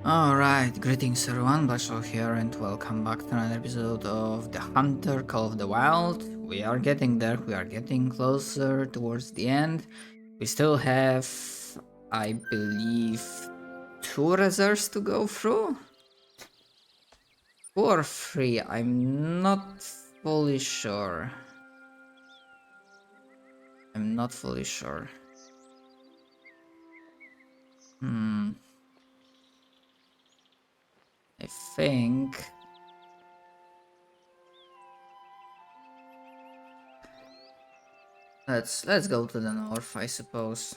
Alright, greetings everyone, Blackshaw here and welcome back to another episode of the Hunter Call of the Wild. We are getting there, we are getting closer towards the end. We still have, I believe, 2 reserves to go through? 2 or 3, I'm not fully sure. I'm not fully sure. I think let's go to the north, I suppose.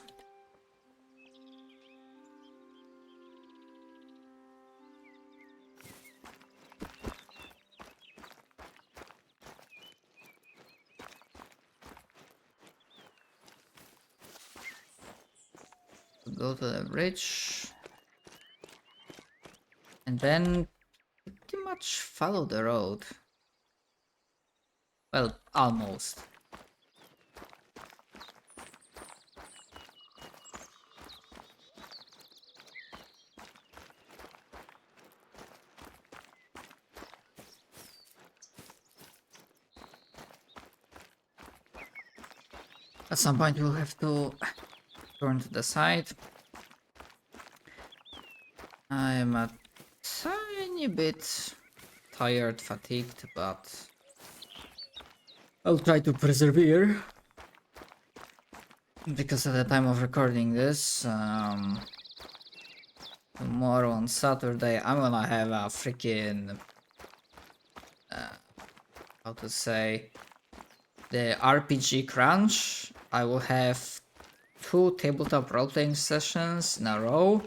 Go to the bridge. And then pretty much follow the road. Well, almost. At some point we'll have to turn to the side. I am a tiny bit tired, fatigued, but I'll try to persevere. Because at the time of recording this, tomorrow on Saturday, I'm gonna have a freaking, how to say, the RPG crunch. I will have 2 tabletop role-playing sessions in a row,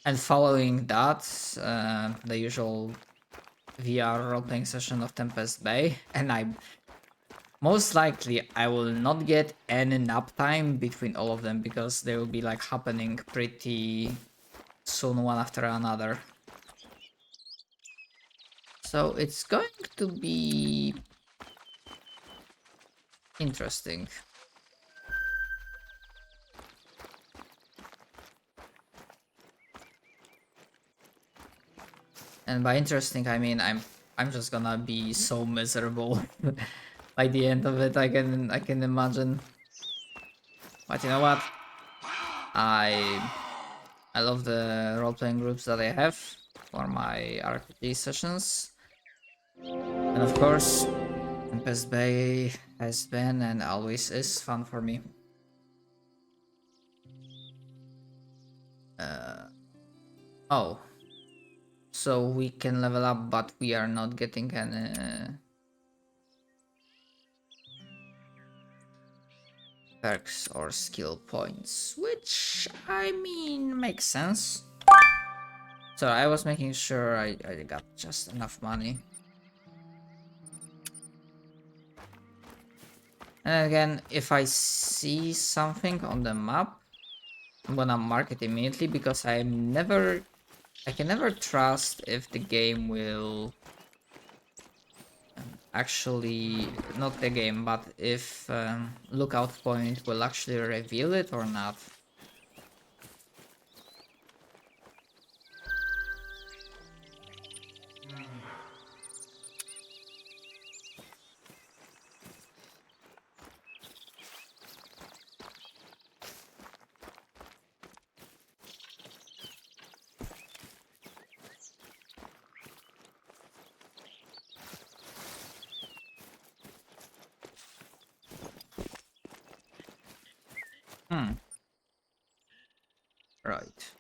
and following that, the usual VR role-playing session of Tempest Bay, and most likely I will not get any nap time between all of them because they will be like happening pretty soon, one after another. So it's going to be interesting. And by interesting I mean I'm just gonna be so miserable by the end of it. I can imagine. But you know what? I love the role-playing groups that I have for my RPG sessions. And of course, Tempest Bay has been and always is fun for me. Oh. So we can level up, but we are not getting any perks or skill points, which I mean makes sense. So I was making sure I got just enough money. And again, if I see something on the map, I'm gonna mark it immediately because I can never trust if the game will actually, not the game, but if lookout point will actually reveal it or not. Right.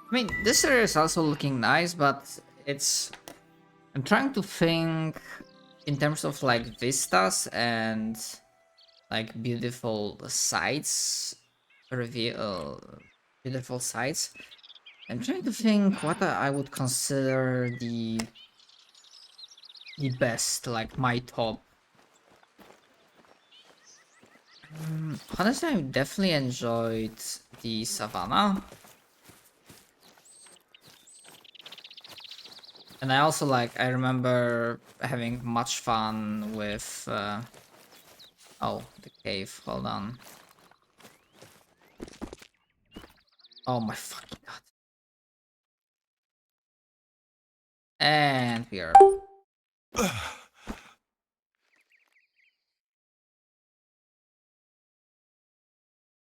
I mean, this area is also looking nice, but I'm trying to think in terms of like vistas and like beautiful sights, beautiful sights. I'm trying to think what I would consider the best, like my top. Honestly, I definitely enjoyed the savannah. And I also I remember having much fun with, oh, the cave, hold on. Oh my fucking god. And we are.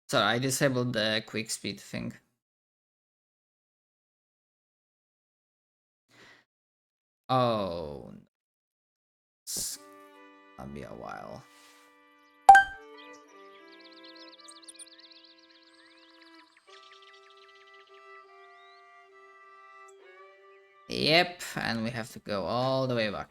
Sorry, I disabled the quick speed thing. Oh, it's gonna be a while. Yep, and we have to go all the way back.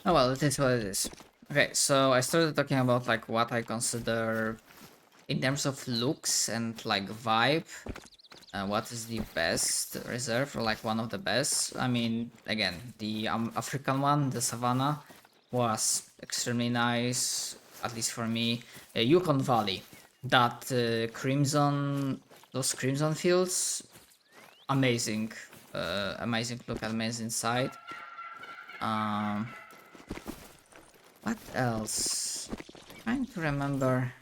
Oh well, it is what it is. Okay, so I started talking about what I consider in terms of looks and vibe. What is the best reserve or one of the best? I mean, again, the African one, the Savannah, was extremely nice, at least for me. Yukon Valley, that crimson, those crimson fields, amazing, amazing look, amazing sight. What else? Trying to remember.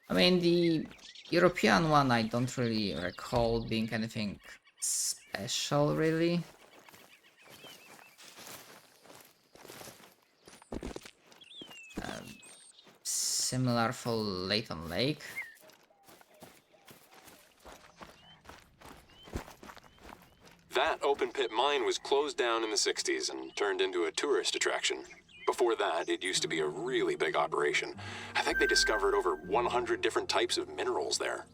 I mean, the European one, I don't really recall being anything special, really. Similar for Leighton Lake. That open pit mine was closed down in the 60s and turned into a tourist attraction. Before that, it used to be a really big operation. I think they discovered over 100 different types of minerals there.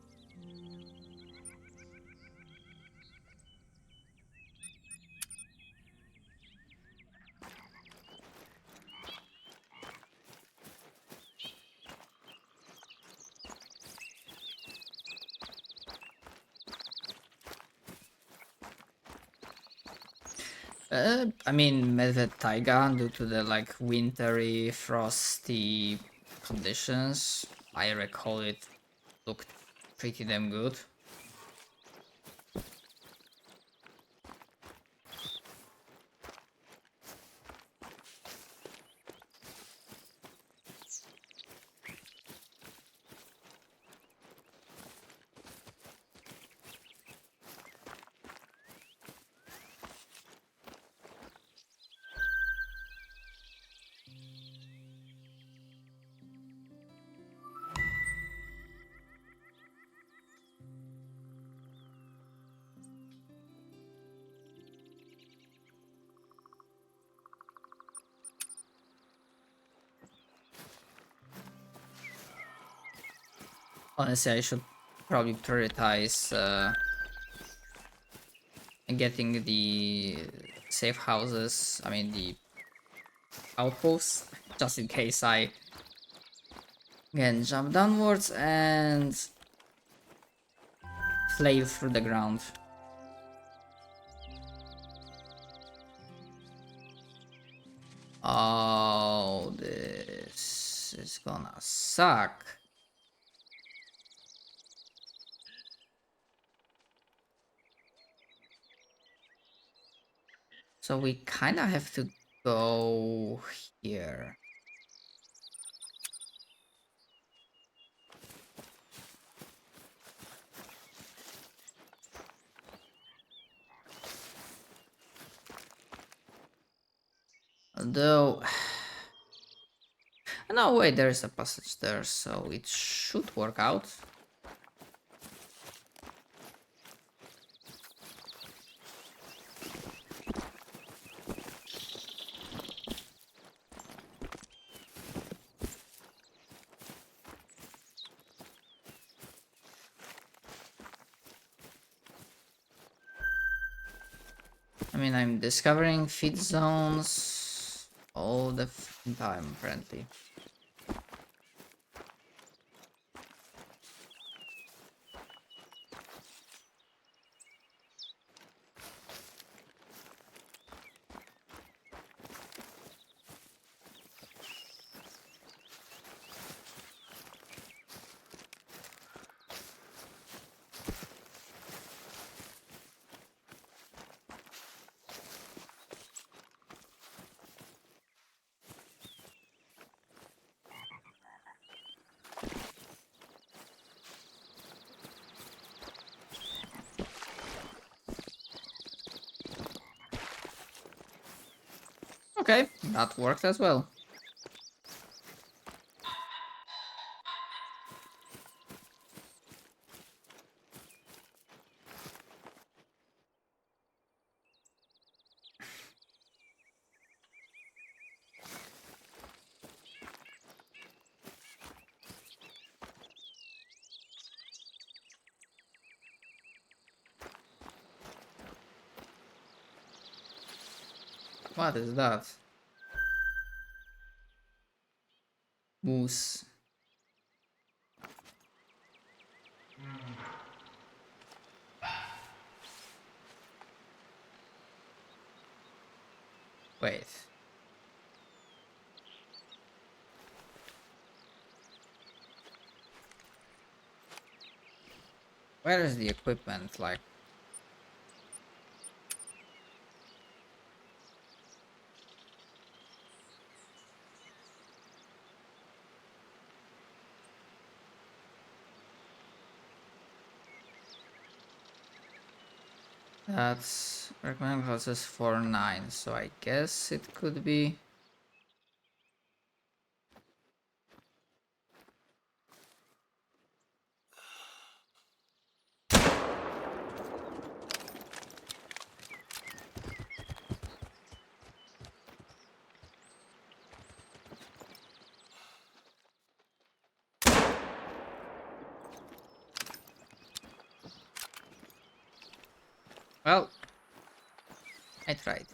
I mean, Medved Taiga, due to the wintry, frosty conditions, I recall it looked pretty damn good. Honestly, I should probably prioritize getting the safe houses, I mean the outposts, just in case I can jump downwards and flail through the ground. Oh, this is gonna suck. So we kind of have to go here. Although, no, wait, there's a passage there, so it should work out. I mean, I'm discovering feed zones all the time, apparently. Okay, that worked as well. What is that? Moose. Wait. Where is the equipment? Like, that's recommended classes 4-9, so I guess it could be. Well, I tried.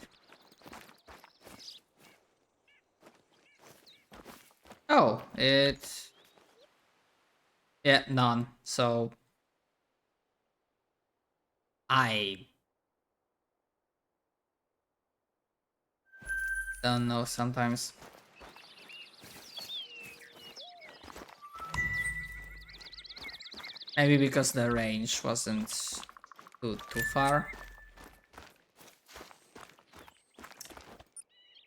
Oh, it's... Yeah, none. So... I... don't know sometimes. Maybe because the range wasn't too far.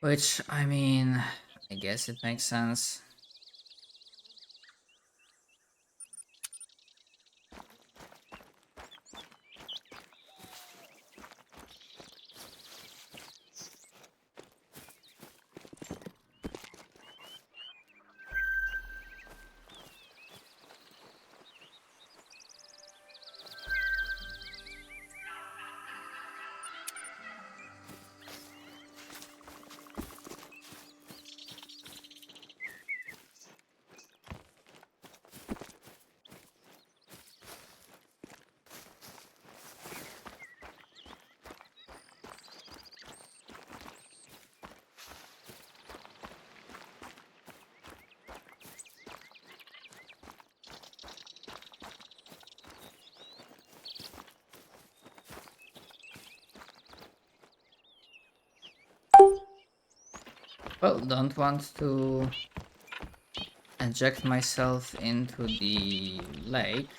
Which, I mean, I guess it makes sense. Well, don't want to inject myself into the lake.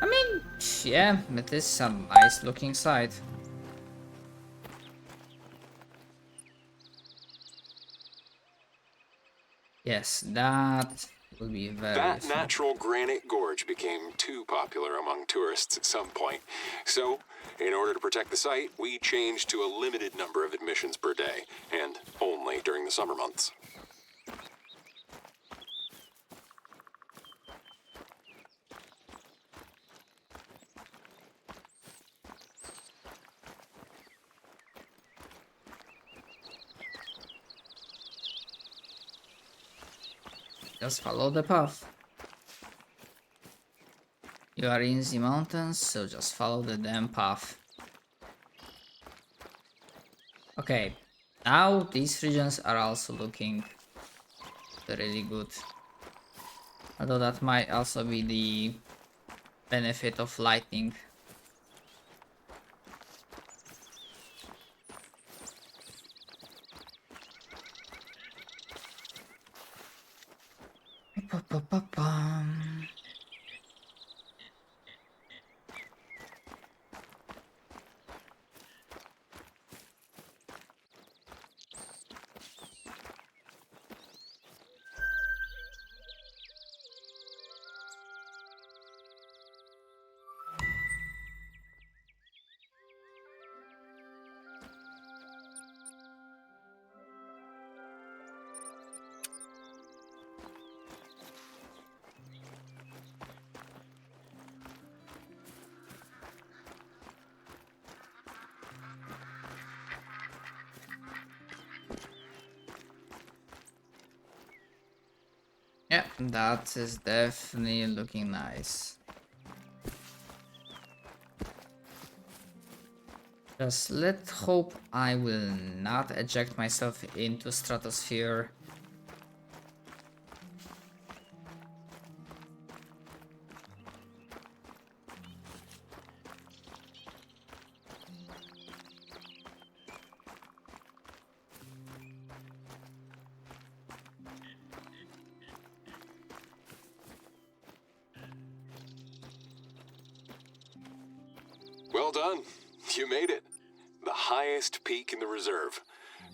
I mean, yeah, it is a nice looking site. Yes, that will be very That useful. natural granite gorge became too popular among tourists at some point. So, in order to protect the site, we changed to a limited number of admissions per day, and only during the summer months. Just follow the path. You are in the mountains, so just follow the damn path. Okay, now these regions are also looking really good. Although that might also be the benefit of lightning. Pa-pa-pa-pam. Yeah, that is definitely looking nice. Just let's hope I will not eject myself into stratosphere. Well done. You made it. The highest peak in the reserve.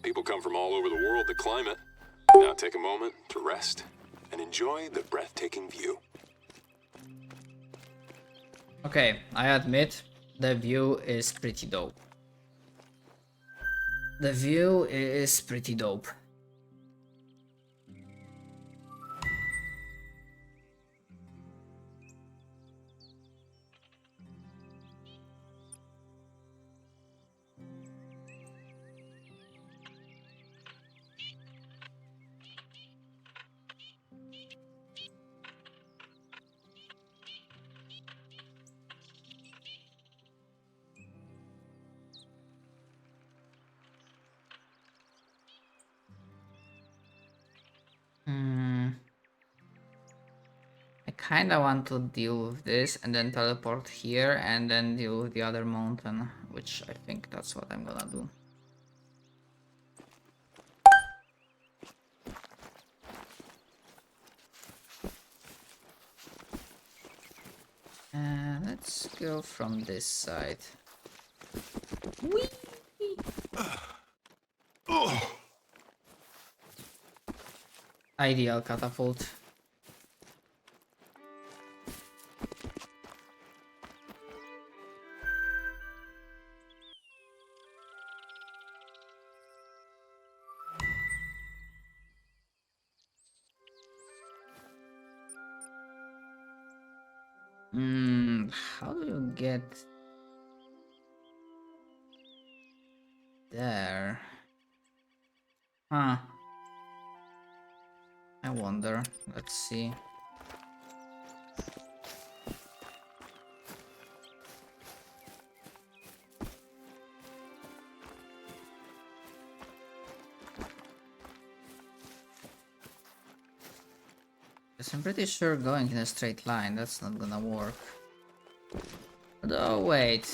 People come from all over the world to climb it. Now take a moment to rest and enjoy the breathtaking view. Okay, I admit the view is pretty dope. The view is pretty dope. I kinda want to deal with this and then teleport here and then deal with the other mountain, which I think that's what I'm gonna do. Let's go from this side. Whee! Ideal catapult. How do you get there? Huh. I wonder. Let's see. Because I'm pretty sure going in a straight line, that's not gonna work. Oh wait.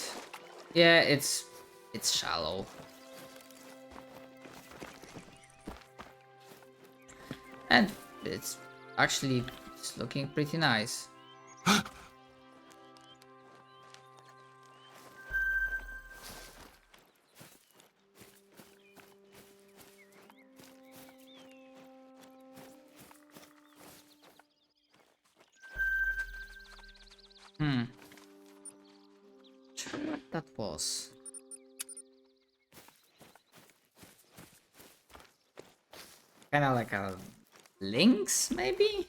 Yeah, it's shallow. And it's actually looking pretty nice. Sure what that was. Kinda like a lynx, maybe?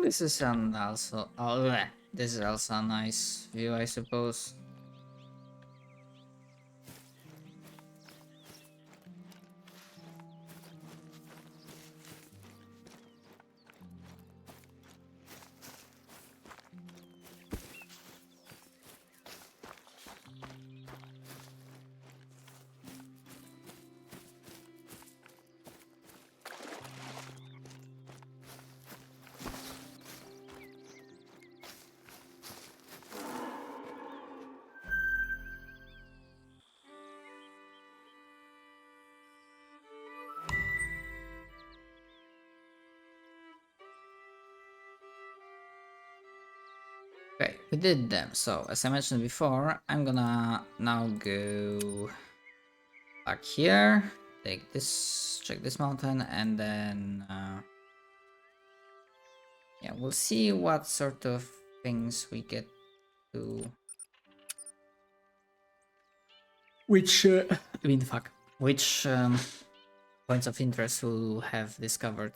this is an also this is also a nice view, I suppose. Okay, we did them. So as I mentioned before, I'm gonna now go back here, take this, check this mountain, and then yeah, we'll see what sort of things we get to. Which which points of interest we'll have discovered.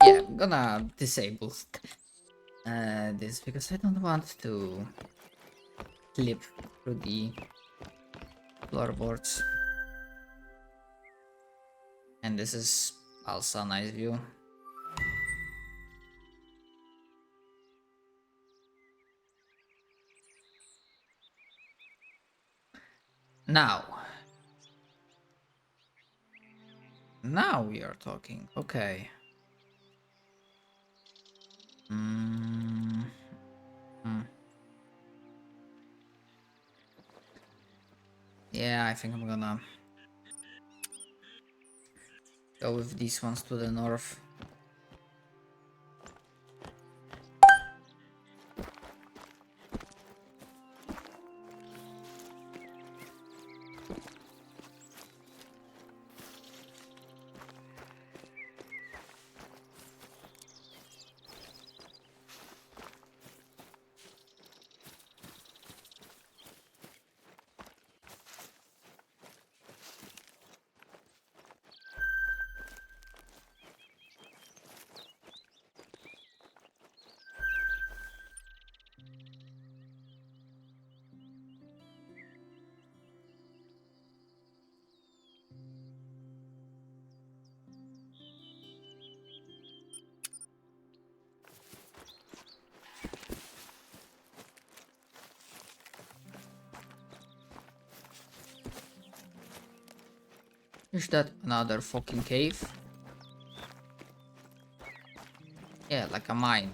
Yeah, I'm gonna disable this because I don't want to flip through the floorboards. And this is also a nice view. Now we are talking. Okay. Yeah, I think I'm gonna go with these ones to the north. Is that another fucking cave? Yeah, like a mine.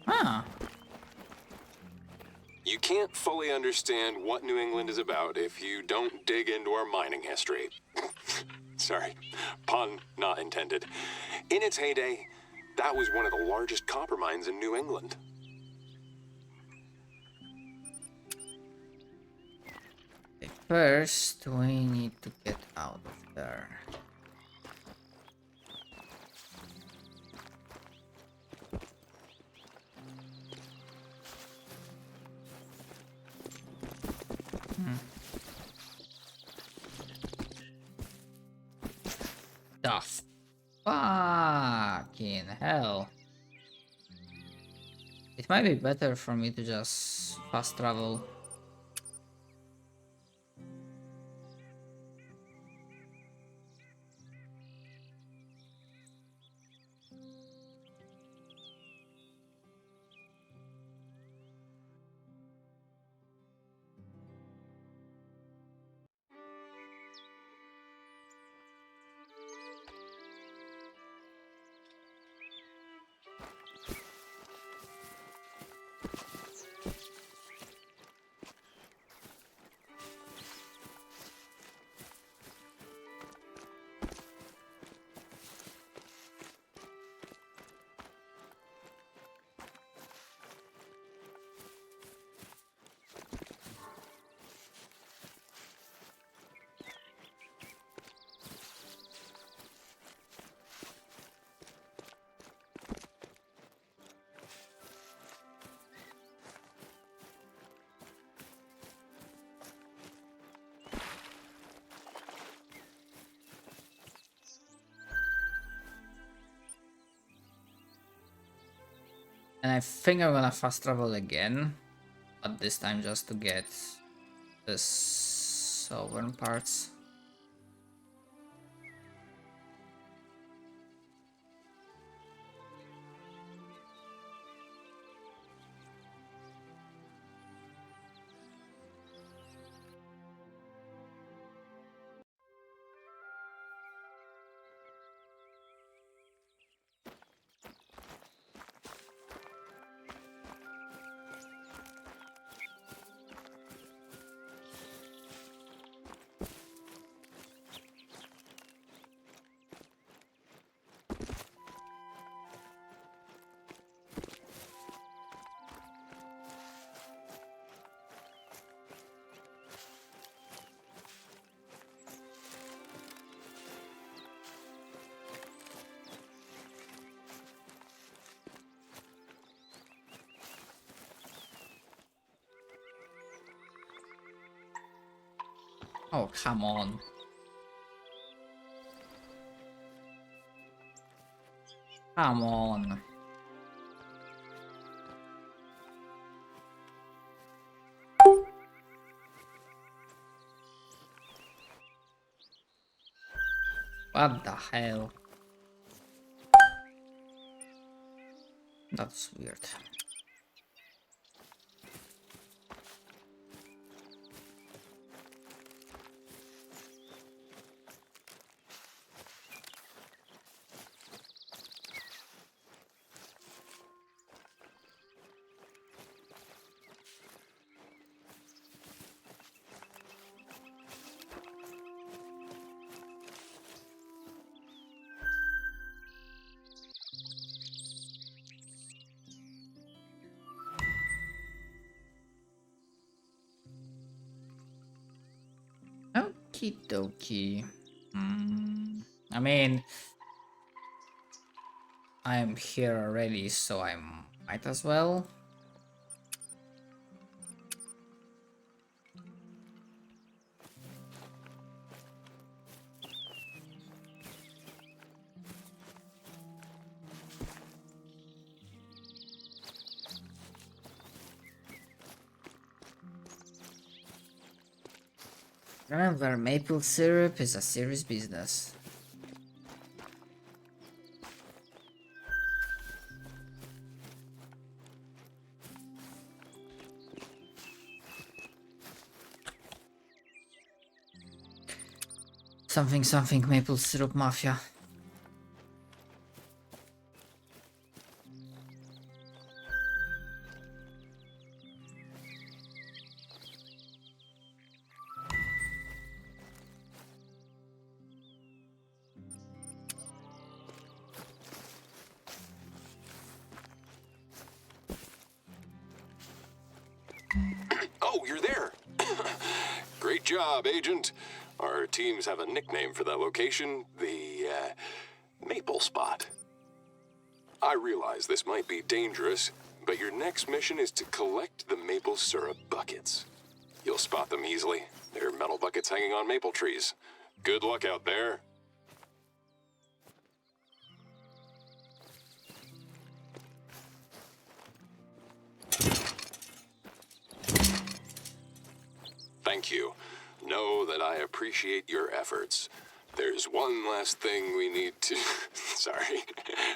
Ah. You can't fully understand what New England is about if you don't dig into our mining history. Sorry, pun not intended. In its heyday, that was one of the largest copper mines in New England. Okay, first, we need to get out of there. The fucking hell. It might be better for me to just fast travel. And I think I'm gonna fast travel again, but this time just to get the southern parts. Oh, come on. Come on. What the hell? That's weird. Okie dokie. I mean, I'm here already, so I might as well. Remember, maple syrup is a serious business. Something maple syrup mafia. Oh, you're there. Great job, Agent. Our teams have a nickname for that location, the Maple Spot. I realize this might be dangerous, but your next mission is to collect the maple syrup buckets. You'll spot them easily. They're metal buckets hanging on maple trees. Good luck out there. Thank you. Know that I appreciate your efforts. There's one last thing we need to... Sorry,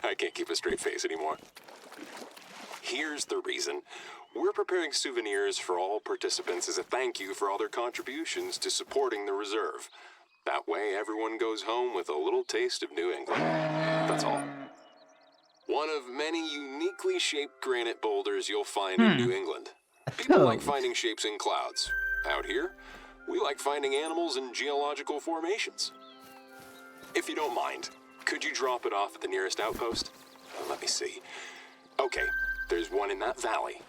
I can't keep a straight face anymore. Here's the reason. We're preparing souvenirs for all participants as a thank you for all their contributions to supporting the reserve. That way, everyone goes home with a little taste of New England. That's all. One of many uniquely shaped granite boulders you'll find in New England. People like finding shapes in clouds. Out here, we like finding animals in geological formations. If you don't mind, could you drop it off at the nearest outpost? Let me see. Okay, there's one in that valley.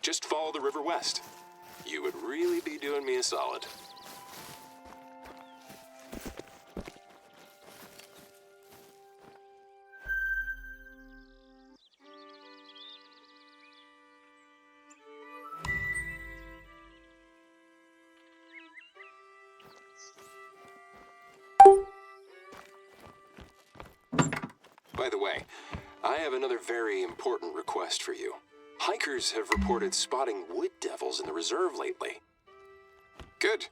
Just follow the river west. You would really be doing me a solid. By the way, I have another very important request for you. Hikers have reported spotting wood devils in the reserve lately. Good.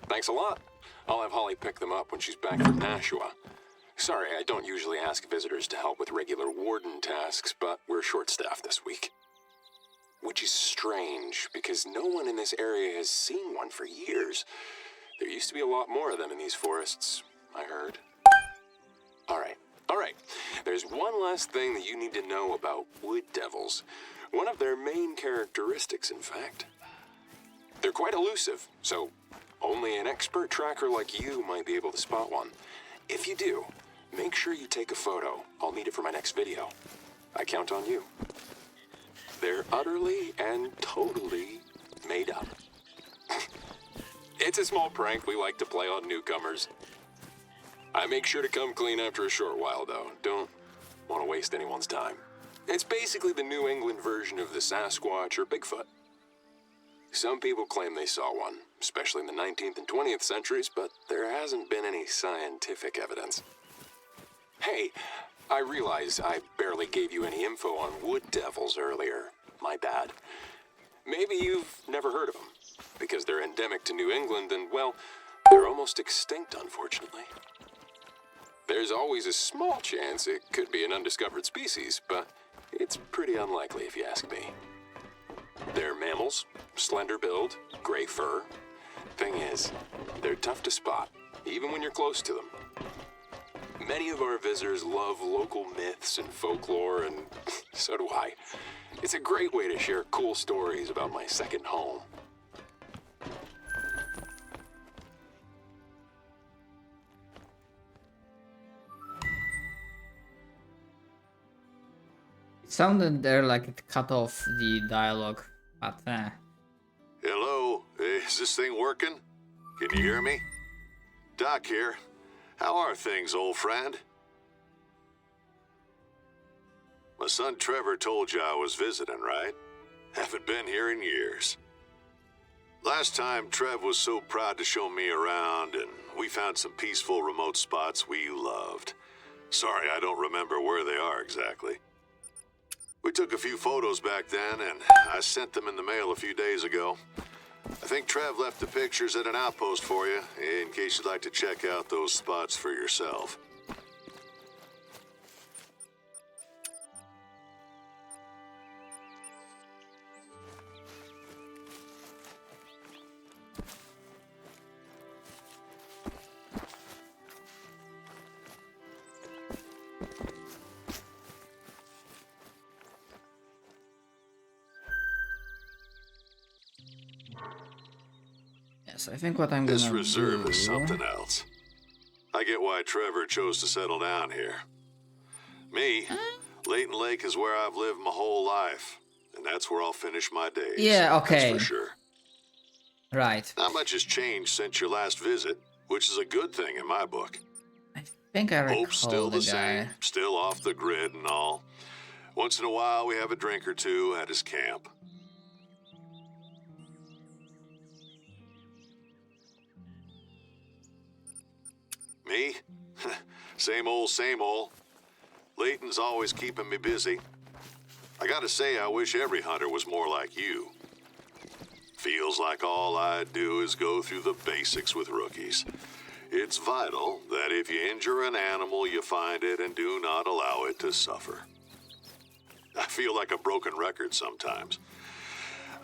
Thanks a lot. I'll have Holly pick them up when she's back from Nashua. Sorry, I don't usually ask visitors to help with regular warden tasks, but we're short-staffed this week. Which is strange, because no one in this area has seen one for years. There used to be a lot more of them in these forests, I heard. All right. There's one last thing that you need to know about wood devils. One of their main characteristics, in fact. They're quite elusive, so only an expert tracker like you might be able to spot one. If you do, make sure you take a photo. I'll need it for my next video. I count on you. They're utterly and totally made up. It's a small prank we like to play on newcomers. I make sure to come clean after a short while, though. Don't want to waste anyone's time. It's basically the New England version of the Sasquatch or Bigfoot. Some people claim they saw one, especially in the 19th and 20th centuries, but there hasn't been any scientific evidence. Hey, I realize I barely gave you any info on wood devils earlier. My bad. Maybe you've never heard of them, because they're endemic to New England and, well, they're almost extinct, unfortunately. There's always a small chance it could be an undiscovered species, but it's pretty unlikely if you ask me. They're mammals, slender build, gray fur. Thing is, they're tough to spot, even when you're close to them. Many of our visitors love local myths and folklore, and so do I. It's a great way to share cool stories about my second home. It sounded there like it cut off the dialogue, but Hello, is this thing working? Can you hear me? Doc here. How are things, old friend? My son Trevor told you I was visiting, right? Haven't been here in years. Last time, Trev was so proud to show me around, and we found some peaceful remote spots we loved. Sorry, I don't remember where they are exactly. We took a few photos back then, and I sent them in the mail a few days ago. I think Trev left the pictures at an outpost for you, in case you'd like to check out those spots for yourself. yes, I think what I'm gonna This reserve do... is something else. I get why Trevor chose to settle down here. Me, Layton Lake is where I've lived my whole life, and that's where I'll finish my days. Yeah, okay. That's for sure. Right. Not much has changed since your last visit, which is a good thing in my book. I think I recall Hope's still the the guy. same, still off the grid and all. Once in a while, we have a drink or two at his camp. Me? Same old, same old. Layton's always keeping me busy. I gotta say, I wish every hunter was more like you. Feels like all I do is go through the basics with rookies. It's vital that if you injure an animal, you find it and do not allow it to suffer. I feel like a broken record sometimes.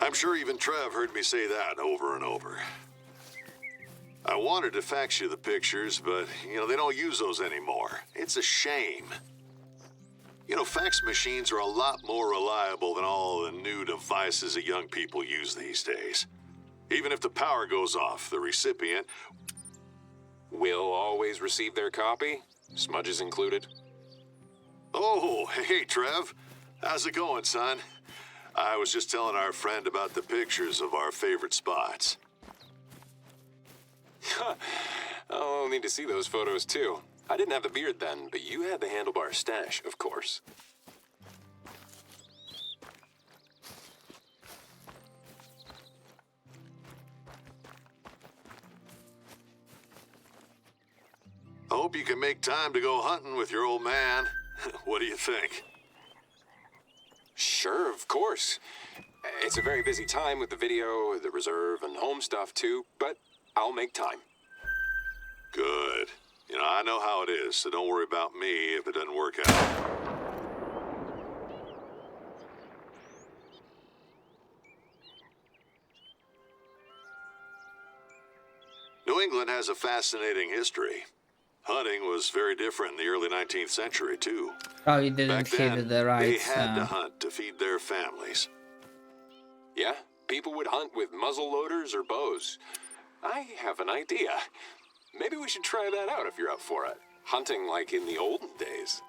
I'm sure even Trev heard me say that over and over. I wanted to fax you the pictures, but, they don't use those anymore. It's a shame. Fax machines are a lot more reliable than all the new devices that young people use these days. Even if the power goes off, the recipient Will always receive their copy, smudges included. Oh, hey, Trev. How's it going, son? I was just telling our friend about the pictures of our favorite spots. I'll need to see those photos, too. I didn't have the beard then, but you had the handlebar stash, of course. I hope you can make time to go hunting with your old man. What do you think? Sure, of course. It's a very busy time with the video, the reserve, and home stuff too, but I'll make time. Good. You know, I know how it is, so don't worry about me if it doesn't work out. New England has a fascinating history. Hunting was very different in the early 19th century, too. Oh, you didn't Back hit then, the right. they had to hunt to feed their families. Yeah, people would hunt with muzzle loaders or bows. I have an idea. Maybe we should try that out if you're up for it. Hunting like in the olden days.